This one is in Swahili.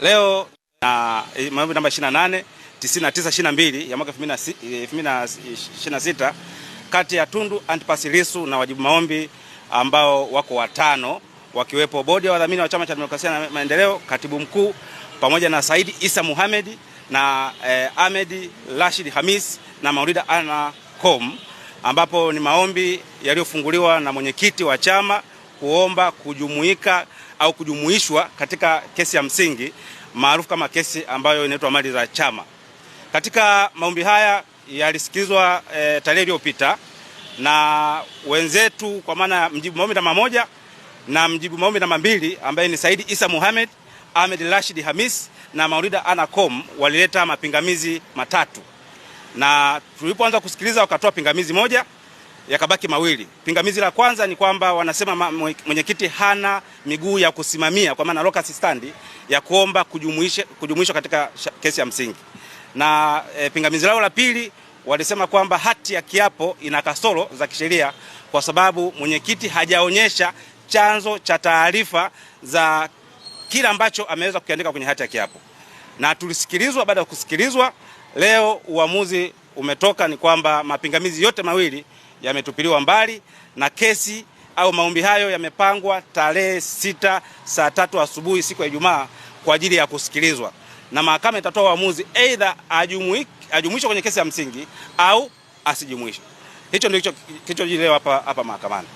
Leo na maombi namba 28 9922 ya mwaka 2026 kati ya Tundu Antipas Lissu na wajibu maombi ambao wako watano, wakiwepo bodi ya wadhamini wa Chama cha Demokrasia na Maendeleo, katibu mkuu pamoja na Said Isa Mohamed na Ahmed Rashid Hamis na Maulida Ana Com, ambapo ni maombi yaliyofunguliwa na mwenyekiti wa chama kuomba kujumuika au kujumuishwa katika kesi ya msingi maarufu kama kesi ambayo inaitwa mali za chama. Katika maombi haya yalisikizwa tarehe iliyopita na wenzetu, kwa maana mjibu maombi namba 1 na mjibu maombi namba 2 ambaye ni Said Isa Mohamed, Ahmed Rashid Hamis na Maulida Ana Com walileta mapingamizi matatu, na tulipoanza kusikiliza wakatoa pingamizi moja, yakabaki mawili. Pingamizi la kwanza ni kwamba wanasema mwenyekiti hana miguu ya kusimamia, kwa maana locus standi ya kuomba kujumuishwa katika kesi ya msingi. Na pingamizi lao la pili walisema kwamba hati ya kiapo ina kasoro za kisheria kwa sababu mwenyekiti hajaonyesha chanzo cha taarifa za kila ambacho ameweza kukiandika kwenye hati ya kiapo. Na tulisikilizwa, baada ya kusikilizwa leo uamuzi umetoka ni kwamba mapingamizi yote mawili yametupiliwa mbali na kesi au maombi hayo yamepangwa tarehe 6 saa 3 asubuhi siku ya Ijumaa kwa ajili ya kusikilizwa, na mahakama itatoa uamuzi aidha ajumuishwe kwenye kesi ya msingi au asijumuishwe. Hicho ndio kilichojiri leo hapa mahakamani.